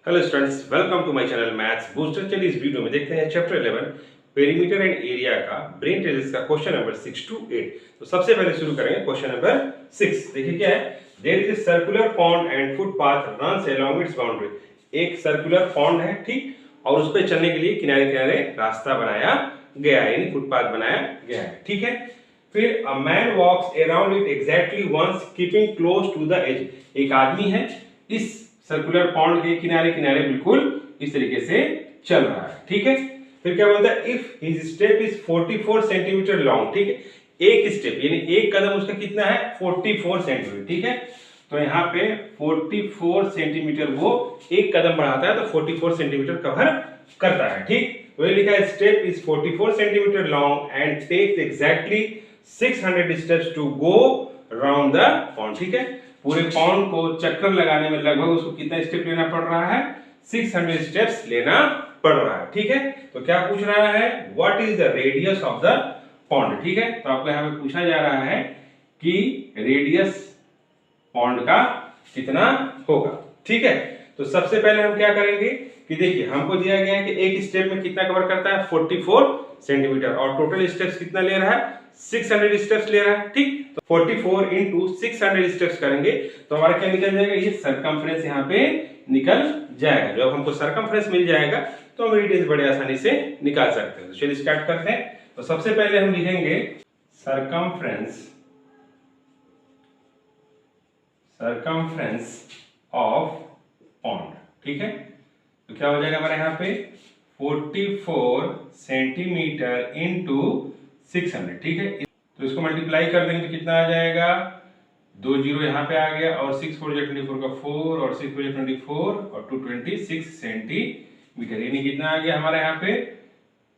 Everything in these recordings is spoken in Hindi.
Hello students, welcome to my channel maths booster. चलिए इस वीडियो में देखते हैं चैप्टर 11 पेरीमीटर एंड एरिया का ब्रेन टेरिस का क्वेश्चन नंबर 6 to 8। तो सबसे पहले शुरू करेंगे क्वेश्चन नंबर 6। देखिए क्या है, there is a circular pond and footpath runs along its boundary. एक सर्कुलर पॉन्ड है, ठीक, और उस पर चलने के लिए किनारे किनारे रास्ता बनाया गया है, यानी फुटपाथ बनाया गया है, ठीक है। फिर a man walks around it exactly once keeping close to the edge. एक आदमी है इस सर्कुलर पॉन्ड के किनारे किनारे बिल्कुल इस तरीके से चल रहा है, ठीक है। फिर क्या बोलता है, if his step is 44 centimetre long, ठीक है। एक स्टेप यानी एक कदम उसका कितना है, 44 सेंटीमीटर, ठीक है। तो यहाँ पे 44 सेंटीमीटर वो एक कदम बढ़ाता है तो 44 सेंटीमीटर कवर करता है, ठीक। वही लिखा है, step is 44 centimetre long and takes exactly 600 steps to go round the pond, ठीक है। पूरे पॉन्ड को चक्कर लगाने में लगभग उसको कितना स्टेप लेना पड़ रहा है, 600 स्टेप्स लेना पड़ रहा है, ठीक है। तो क्या पूछ रहा है, what is the radius of the pond, ठीक है। तो आपको यहाँ पे पूछा जा रहा है कि रेडियस पॉन्ड का कितना होगा, ठीक है। तो सबसे पहले हम क्या करेंगे कि देखिए हमको दिया गया है कि एक स्टेप में कितना कवर करता है, 44 सेंटीमीटर, और टोटल स्टेप्स कितना ले रहा है, 600 स्टेप्स ले रहा है, ठीक। तो 44 इंटू 600 स्टेप्स करेंगे तो हमारा क्या निकल जाएगा, ये सरकमफ्रेंस यहाँ पे निकल जाएगा। जब हमको सरकमफ्रेंस मिल जाएगा तो हम रेडियस बड़े आसानी से निकाल सकते हैं। तो चलिए स्टार्ट करते हैं। तो सबसे पहले हम लिखेंगे सरकमफ्रेंस ऑफ पॉन्ड, ठीक है। तो क्या हो जाएगा हमारे यहाँ पे 44 सेंटीमीटर इंटू 600, ठीक है। तो इसको मल्टीप्लाई कर देंगे तो कितना आ जाएगा, 2 जीरो यहाँ पे आ गया, और 6 4 24 का 4, और 6 4 24, और 226 सेंटीमीटर, यानी कितना आ गया हमारे यहाँ पे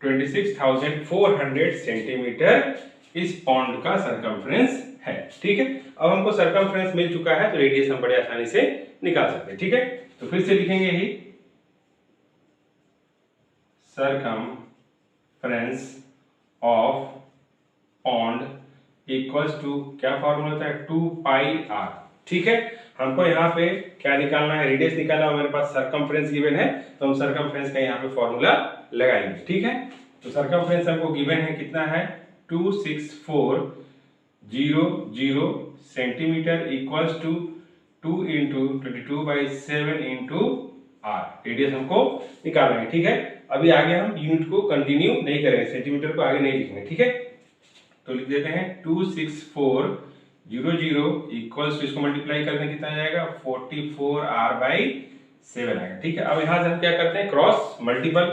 26,400 सेंटीमीटर इस पॉन्ड का सरकमफ्रेंस है, ठीक है। अब हमको सरकमफ्रेंस मिल चुका है तो रेडियस हम बड़े आसानी से निकाल सकते हैं, ठीक है। तो फिर से लिखेंगे ही, circumference of pond equals to, क्या फॉर्मूला होता है, 2 पाई आर, ठीक है। हमको यहाँ पे क्या निकालना है, रेडियस निकालना है। हमारे पास सरकमफ्रेंस गिवन है तो हम सरकमफ्रेंस का यहाँ पे फॉर्मूला लगाएंगे, ठीक है। तो सरकमफ्रेंस हमको गिवन है कितना है, 26400 centimetre equals to 2 into 22/7 into R. Radius हमको निकालना है, ठीक है। अभी आगे हम यूनिट को कंटिन्यू नहीं करेंगे, सेंटीमीटर को आगे नहीं लिखेंगे, ठीक है। तो लिख देते हैं 26400 इक्वल्स टू, इसको मल्टीप्लाई करने कितना आ जाएगा, 44r/7 आएगा, ठीक है। अब यहां से हम क्या करते हैं, क्रॉस मल्टीपल,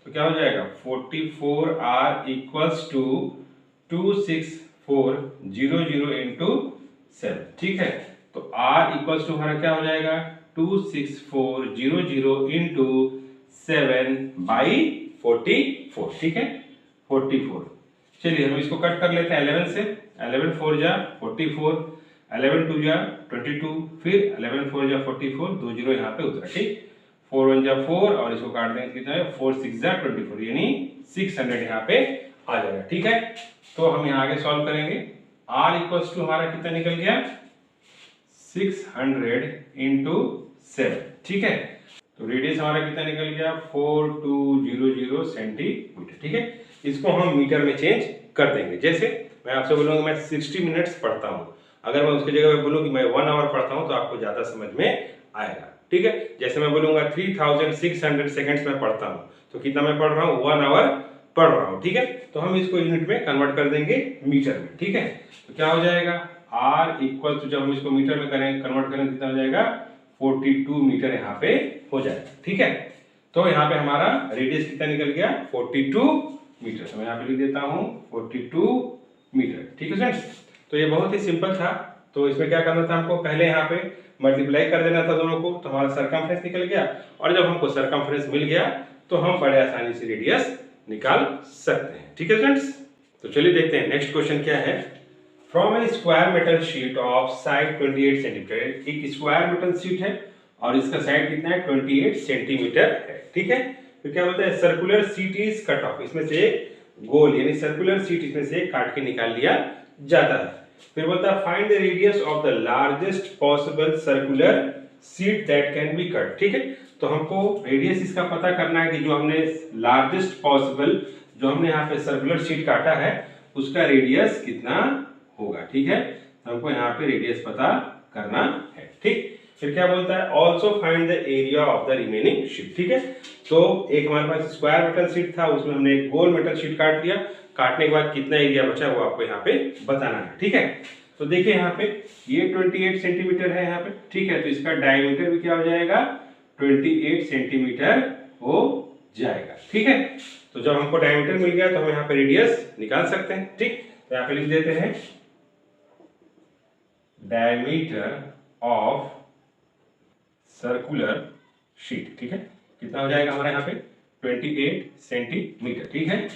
तो क्या हो जाएगा 44r इक्वल्स टू 26400 इंटू 7, ठीक है। तो r इक्वल्स टू हमारा क्या हो जाएगा, 26400 इंटू 7/44, ठीक है, 44। चलिए हम इसको कट कर लेते हैं 11 से। 11 4 जा 44, 11 2 जा 22, फिर 11 4 जा 44, 2 जीरो यहाँ पे उतरा, ठीक। 4 1 जा 4, और इसको काट देंगे कितना है, 4 6 जा 24, यानी 600 यहाँ पे आ जाएगा, ठीक है। तो हम यहाँ आगे सॉल्व करेंगे। r इक्वल्स टू हमारा कितना निकल गया, 600 इंटू 7, ठीक है। तो रेडियस हमारा कितना निकल गया, 4200 सेंटीमीटर, ठीक है। इसको हम मीटर में चेंज कर देंगे। जैसे मैं आपसे बोलूंगा मैं 60 मिनट्स पढ़ता हूँ, अगर मैं उसकी जगह पे बोलूँ कि मैं 1 आवर पढ़ता हूँ तो आपको ज्यादा समझ में आएगा, ठीक है। जैसे मैं बोलूंगा 3600 सेकंड्स में पढ़ता हूँ तो कितना मैं पढ़ रहा हूँ, 1 आवर पढ़ रहा हूँ, ठीक है। तो हम इसको यूनिट में कन्वर्ट कर देंगे मीटर में, ठीक है। तो क्या हो जाएगा, r इक्वल टू, जब हम इसको मीटर में करेंगे कन्वर्ट करेंगे कितना हो जाएगा, 42 मीटर यहाँ पे हो जाएगा, ठीक है। तो यहाँ पे हमारा रेडियस कितना निकल गया, 42 मीटर। तो मैं यहाँ पे लिख देता हूँ 42 मीटर, ठीक है फ्रेंड्स। तो ये बहुत ही सिंपल था। तो इसमें क्या करना था, हमको पहले यहाँ पे मल्टीप्लाई कर देना था दोनों को, तो हमारा सरकमफ्रेंस निकल गया, और जब हमको सरकमफ्रेंस मिल गया तो हम बड़े आसानी से रेडियस निकाल सकते हैं, ठीक है फ्रेंड्स। तो चलिए देखते हैं नेक्स्ट क्वेश्चन क्या है। From A square metal sheet of side 28 centimetre, एक स्क्वायर मेटल शीट है और इसका साइड कितना है, 28 सेंटीमीटर है, ठीक है। तो क्या बोलता है, circular sheet is cut off, इसमें से एक गोल यानी सर्कुलर शीट इसमें से काट के निकाल लिया जाता है। फिर बोलता है find the radius of the largest possible circular sheet that can be cut, ठीक है। तो हमको रेडियस इसका पता करना है कि जो हमने लार्जेस्ट पॉसिबल जो हमने यहाँ पे सर्कुलर शीट काटा है उसका रेडियस कितना होगा। ठीक है, तो हमको यहाँ पे रेडियस पता करना है। ठीक, फिर क्या बोलता है, also find the area of the remaining sheet. ठीक है, तो एक हमारे पास स्क्वायर मेटल शीट था, उसमें हमने एक गोल मेटल शीट काट लिया, काटने के बाद कितना एरिया बचा वो आपको यहाँ पे बताना है। ठीक है, तो देखिए यहाँ पे ये 28 सेंटीमीटर है यहाँ पे। ठीक है, तो इसका डायमीटर भी क्या हो जाएगा, 28 सेंटीमीटर हो जाएगा। ठीक है, तो जब हमको डायमीटर मिल गया तो हम यहाँ पे रेडियस निकाल सकते हैं। ठीक, तो यहाँ पे लिख देते हैं डायमीटर ऑफ सर्कुलर शीट। ठीक है, कितना हो जाएगा हमारा यहाँ पे 28 सेंटीमीटर। ठीक है,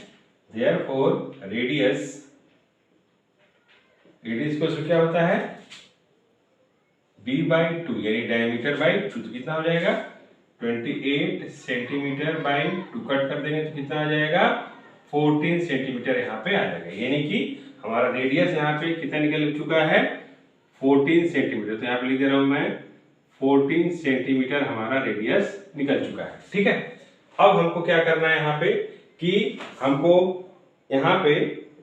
देयरफॉर रेडियस को क्या होता है b/2 यानी डायमीटर बाई 2, तो कितना हो जाएगा 28 सेंटीमीटर बाई 2 कट कर देंगे तो कितना आ जाएगा 14 सेंटीमीटर यहाँ पे आ जाएगा। यानी कि हमारा रेडियस यहाँ पे कितना निकल चुका है 14 सेंटीमीटर। तो यहाँ पे लिख दे रहा हूं मैं 14 सेंटीमीटर हमारा रेडियस निकल चुका है। ठीक है, अब हमको क्या करना है यहाँ पे कि हमको यहाँ पे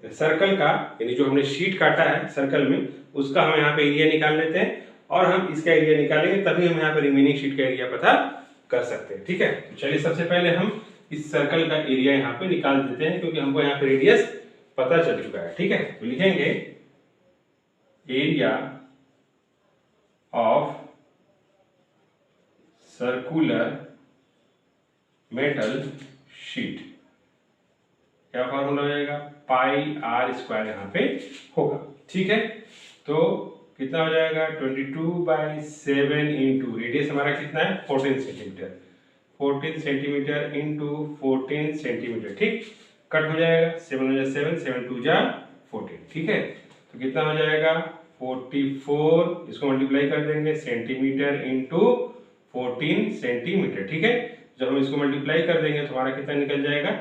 सर्कल का यानी जो हमने शीट काटा है सर्कल में उसका हम यहाँ पे एरिया निकाल लेते हैं और हम इसका एरिया निकालेंगे तभी हम यहाँ पे रिमेनिंग शीट का एरिया पता कर सकते हैं। ठीक है, तो चलिए सबसे पहले हम इस सर्कल का एरिया यहाँ पे निकाल देते हैं क्योंकि हमको यहाँ पे रेडियस पता चल चुका है। ठीक है, तो लिखेंगे area of circular metal sheet, क्या फॉर्मूला हो जाएगा πr² यहाँ पे होगा। ठीक है, तो कितना हो जाएगा 22/7 इंटू रेडियस हमारा कितना है 14 सेंटीमीटर, 14 सेंटीमीटर इंटू 14 सेंटीमीटर। ठीक, कट हो जाएगा 7 7 2 14। ठीक है, तो कितना हो जाएगा 44, इसको मल्टीप्लाई कर देंगे सेंटीमीटर इंटू 14 सेंटीमीटर। ठीक है, जब हम इसको मल्टीप्लाई कर देंगे तो हमारा कितना निकल जाएगा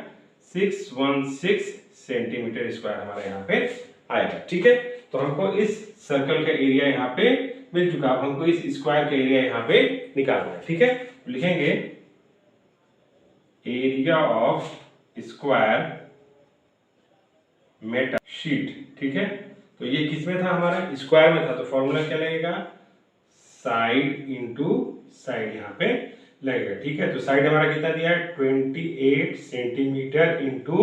616 सेंटीमीटर स्क्वायर हमारे यहाँ पे आएगा। ठीक है, तो हमको इस सर्कल का एरिया यहाँ पे मिल चुका, अब हमको इस स्क्वायर का एरिया यहाँ पे निकालना है। ठीक है, तो लिखेंगे area of square metal sheet. ठीक है, तो ये किस में था हमारा स्क्वायर में था, तो फॉर्मूला क्या लगेगा साइड इंटू साइड यहाँ पे लगेगा। ठीक है, तो साइड हमारा कितना दिया है 28 सेंटीमीटर इंटू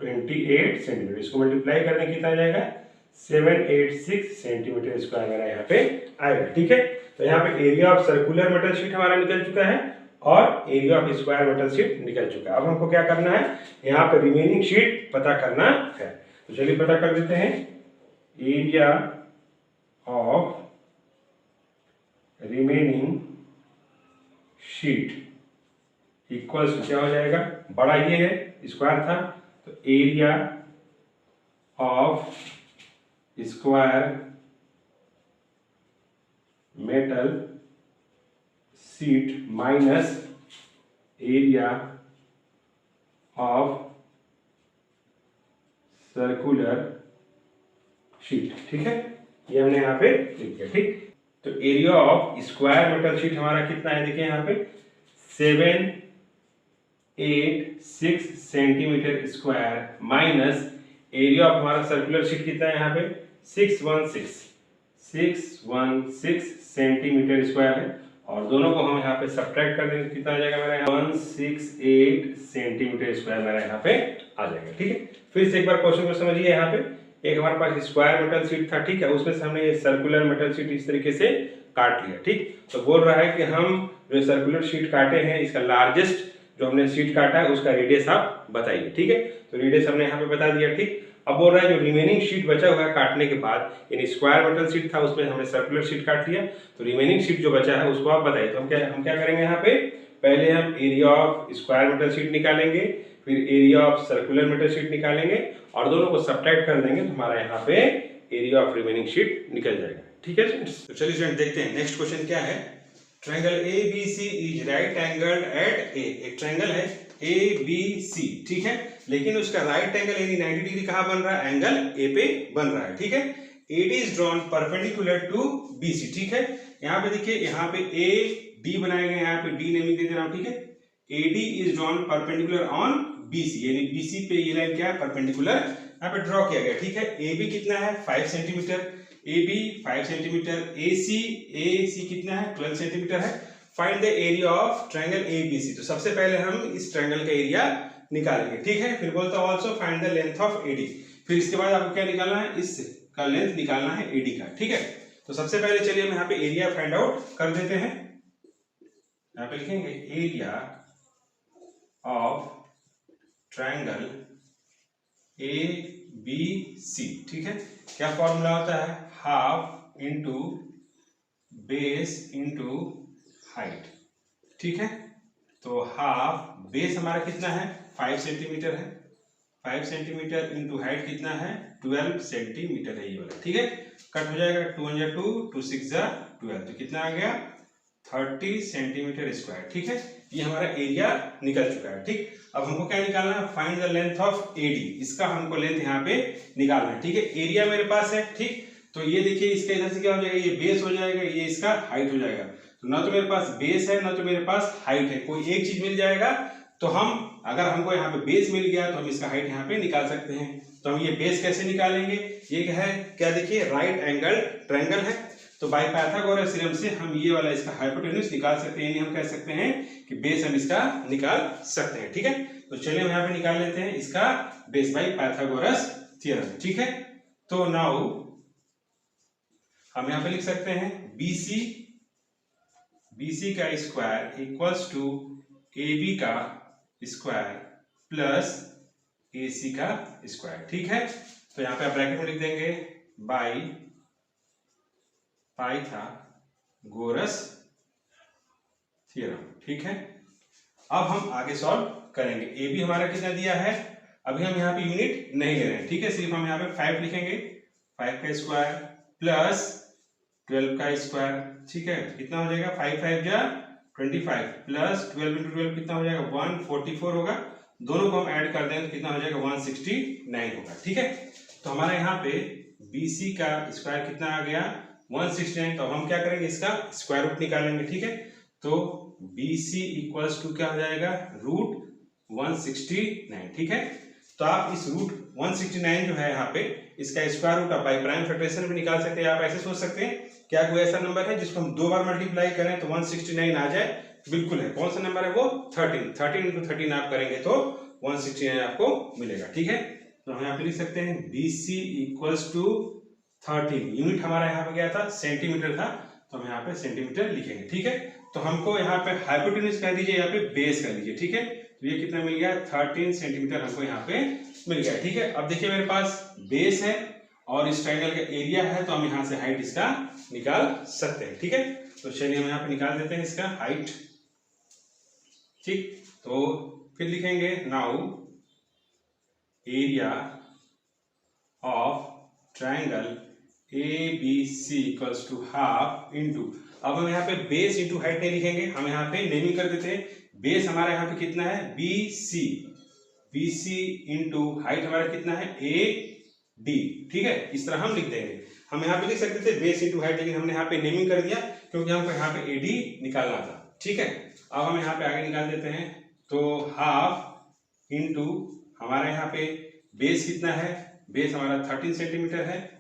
28 सेंटीमीटर, इसको मल्टीप्लाई करने कितना आ जाएगा 786 सेंटीमीटर स्क्वायर मेरा यहाँ पे आएगा। ठीक है, तो यहाँ पे area of circular metal sheet हमारा निकल चुका है और area of square metal sheet निकल चुका है। अब हमको क्या करना है यहाँ पे रिमेनिंग शीट पता करना है, तो चलिए पता कर देते हैं area of remaining sheet equals क्या हो जाएगा, बड़ा ये है स्क्वायर था तो area of square metal sheet minus area of circular sheet. ठीक है, ये हमने यहाँ पे लिख दिया। ठीक, तो area of square metal sheet हमारा कितना है देखिए यहाँ पे 786 centimetre square minus area of हमारा सर्कुलर शीट कितना है यहाँ पे 616 सेंटीमीटर स्क्वायर है और दोनों को हम यहाँ पे सब्ट्रैक्ट कर देंगे कितना आ जाएगा मेरा 168 सेंटीमीटर स्क्वायर मेरा यहाँ पे आ जाएगा। ठीक है, फिर से एक बार क्वेश्चन को समझिए। यहाँ पे एक हमारे पास स्क्वायर मेटल शीट था, ठीक है, उसमें से हमने ये सर्कुलर मेटल शीट इस तरीके से काट लिया। ठीक, तो बोल रहा है कि हम जो सर्कुलर शीट काटे हैं इसका लार्जेस्ट जो हमने शीट काटा है उसका रेडियस आप बताइए। ठीक है, तो रेडियस हमने यहाँ पे बता दिया। ठीक, अब बोल रहा है जो रिमेनिंग शीट बचा हुआ है काटने के बाद यानी स्क्वायर मेटल शीट था उसमें हमने सर्कुलर शीट काट लिया, तो रिमेनिंग शीट जो बचा है उसको आप बताइए। तो हम क्या करेंगे यहाँ पे पहले हम area of square metal sheet निकालेंगे, फिर area of circular metal sheet निकालेंगे और दोनों को सब्ट्रैक्ट कर देंगे तो हमारा यहाँ पे एरिया ऑफ रिमेनिंग शीट निकल जाएगा। ठीक है स्टूडेंट्स, तो चलिए स्टूडेंट देखते हैं नेक्स्ट क्वेश्चन क्या है। Triangle ABC is right angled at A, एक ट्रायंगल है ABC, ठीक है, लेकिन उसका राइट एंगल यानी 90 डिग्री कहाँ बन रहा है, एंगल A पे बन रहा है। ठीक है, AD is drawn perpendicular to BC। ठीक है, यहाँ पे देखिए यहाँ पे A डी बनाया गया, यहाँ पे डी नेमिंग दे दे रहा हूँ, ठीक है। AD is drawn perpendicular on BC, यानी BC पे ये लाइन क्या है, परपेंडिकुलर यहाँ पे ड्रॉ किया गया, ठीक है। AB कितना है 5 सेंटीमीटर, AB 5 सेंटीमीटर, AC कितना है 12 सेंटीमीटर है। Find the area of triangle ABC, तो सबसे पहले हम इस ट्रायंगल का एरिया निकालेंगे, ठीक है। फिर बोलता हूँ also find the length of AD, फिर इसके बाद आपको क्या निकालना है, इसका लेंथ निकालना है AD का, ठीक है। तो सबसे पहले चलिए हम यहाँ पे एरिया फाइंड आउट कर देते हैं। यहाँ पे लिखेंगे एरिया ऑफ ट्रायंगल ABC, ठीक है। क्या फॉर्मूला होता है, half into base into height, ठीक है। तो हाफ बेस हमारा कितना है 5 सेंटीमीटर है, 5 सेंटीमीटर इंटू हाइट कितना है 12 सेंटीमीटर है ये वाला, ठीक है। कट हो जाएगा 2 × 2 2 6 12, तो कितना आ गया 30 सेंटीमीटर स्क्वायर, ठीक है। ये हमारा एरिया निकल चुका है, ठीक। अब हमको क्या निकालना है, find the length of AD, इसका हमको लेंथ यहाँ पे निकालना है, ठीक है। एरिया मेरे पास है, ठीक। तो ये देखिए इसका इधर से क्या हो जाएगा, ये बेस हो जाएगा, ये इसका हाइट हो जाएगा। तो ना तो मेरे पास बेस है ना तो मेरे पास हाइट है, कोई एक चीज मिल जाएगा। तो हम अगर हमको यहाँ पे बेस मिल गया तो हम इसका हाइट यहाँ पे निकाल सकते हैं। तो हम ये बेस कैसे निकालेंगे, ये क्या देखिए राइट एंगल ट्रायंगल है, तो बाय पाइथागोरस थ्योरम से हम ये वाला इसका हाइपोटेन्यूज निकाल सकते हैं, यानी हम कह सकते हैं कि बेस हम इसका निकाल सकते हैं, ठीक है। तो चलिए हम यहाँ पे निकाल लेते हैं इसका बेस बाय पाइथागोरस थ्योरम, ठीक है। तो नाउ हम यहाँ पे लिख सकते हैं BC का स्क्वायर इक्वल्स टू AB का स्क्वायर प्लस AC का स्क्वायर, ठीक है। तो यहाँ पे आप ब्रैकेट में लिख देंगे बाय पाइथागोरस थ्योरम, ठीक है। अब हम आगे सॉल्व करेंगे। AB हमारा कितना दिया है, अभी हम यहाँ पे यूनिट नहीं ले रहे हैं, ठीक है। सिर्फ हम यहाँ पे 5 लिखेंगे, 5 का स्क्वायर प्लस 12 का स्क्वायर, ठीक है। कितना हो जाएगा 5 5 जा 25 प्लस 12 × 12 कितना हो जाएगा 144 होगा। दोनों को हम ऐड कर देंगे तो कितना हो जाएगा 169 होगा, ठीक है। तो हमारे यहाँ पे BC का स्क्वायर कितना आ गया 169। तो हम क्या करेंगे, इसका स्क्वायर रूट निकालेंगे, ठीक है। तो BC इक्वल्स टू क्या हो जाएगा √169, ठीक है। तो आप इस √169 जो है यहाँ पे इसका स्क्वायर रूट आप बाई प्राइम फैक्टराइजेशन भी निकाल सकते हैं। आप ऐसे सोच सकते हैं क्या कोई ऐसा नंबर है जिसको हम 2 बार मल्टीप्लाई करें तो 169 आ जाए, बिल्कुल है। कौन सा नंबर है वो 13 × 13 आप करेंगे तो 169 आपको मिलेगा, ठीक है। तो हम यहाँ पे लिख सकते हैं BC इक्वल्स टू 13, यूनिट हमारा यहाँ पे गया था सेंटीमीटर था, तो हम यहाँ पे सेंटीमीटर लिखेंगे, ठीक है। तो हमको यहाँ पे हाइपोटेन्यूज कह दीजिए, यहाँ पे बेस कर लीजिए, ठीक है। तो ये कितना मिल गया 13 सेंटीमीटर हमको यहाँ पे मिल गया, ठीक है। अब देखिए मेरे पास बेस है और इस ट्रायंगल का एरिया है, तो हम यहाँ से हाइट इसका निकाल सकते हैं, ठीक है। तो चलिए हम यहाँ पे निकाल देते हैं इसका हाइट, ठीक। तो फिर लिखेंगे now area of triangle ABC equals to half into, अब हम यहाँ पे बेस इंटू हाइट नहीं लिखेंगे, हम यहाँ पे नेमिंग कर देते हैं। बेस हमारा यहाँ पे कितना है BC इंटू हाइट हमारा कितना है AD, ठीक है। इस तरह हम लिख देंगे। हम यहाँ पे लिख सकते थे बेस इंटू हाइट, लेकिन हमने यहाँ पे नेमिंग कर दिया क्योंकि हमको यहाँ पे AD निकालना था, ठीक है। अब हम यहाँ पे आगे निकाल देते हैं, तो हाफ इंटू हमारा यहाँ पे बेस कितना है, बेस हमारा 13 सेंटीमीटर है,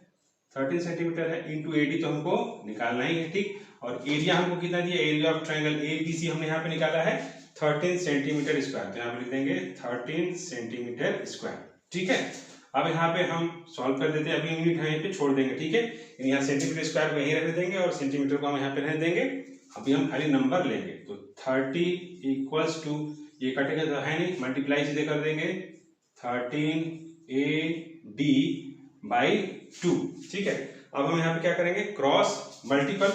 13 सेंटीमीटर है इंटू AD तो हमको निकालना ही है, ठीक। और एरिया हमको कितना दिया, एरिया ऑफ ट्रायंगल ABC हमने यहाँ पे निकाला है 13 सेंटीमीटर स्क्वायर, तो यहाँ पे लिख देंगे 13 सेंटीमीटर स्क्वायर, ठीक है। अब यहाँ पे हम सॉल्व कर देते हैं, अभी यूनिट यहाँ पे छोड़ देंगे, ठीक है। यहाँ सेंटीमीटर स्क्वायर को यहीं रख देंगे और सेंटीमीटर को हम यहाँ पे रख देंगे। अभी हम खाली नंबर लेंगे, तो 30 इक्वल्स टू, ये कटेगा तो है नहीं, मल्टीप्लाई सीधे कर देंगे 13AD बाई 2, ठीक है। अब हम यहाँ पे क्या करेंगे, क्रॉस मल्टीपल,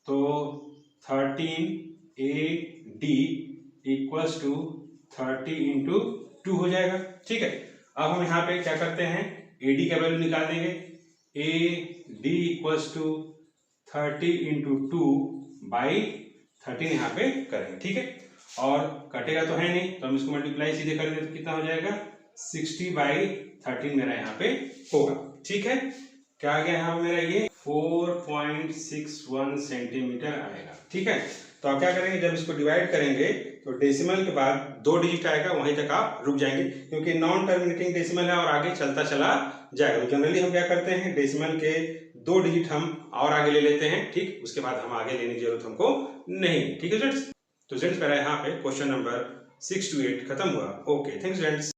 तो 13AD इक्वल्स टू 30 इंटू 2 हो जाएगा, ठीक है। अब हम यहाँ पे क्या करते हैं, AD का वैल्यू निकाल देंगे, AD equals to 30 into 2 by 13 यहाँ पे करेंगे, ठीक है। और कटेगा तो है नहीं, तो हम इसको मल्टीप्लाई सीधे कर दें तो कितना हो जाएगा 60/13 मेरा यहाँ पे होगा, ठीक है। क्या आ गया यहाँ मेरा, ये 4.61 सेंटीमीटर आएगा, ठीक है। तो आप क्या करेंगे, जब इसको डिवाइड करेंगे तो डेसिमल के बाद 2 डिजिट आएगा, वहीं तक आप रुक जाएंगे क्योंकि नॉन टर्मिनेटिंग डेसिमल है और आगे चलता चला जाएगा। तो जनरली हम क्या करते हैं, डेसिमल के 2 डिजिट हम और आगे ले लेते हैं, ठीक, उसके बाद हम आगे लेने की जरूरत हमको नहीं, ठीक है फ्रेंड्स। तो फ्रेंड्स मेरा यहाँ पे क्वेश्चन नंबर 6 to 8 खत्म हुआ। Okay, thanks friends.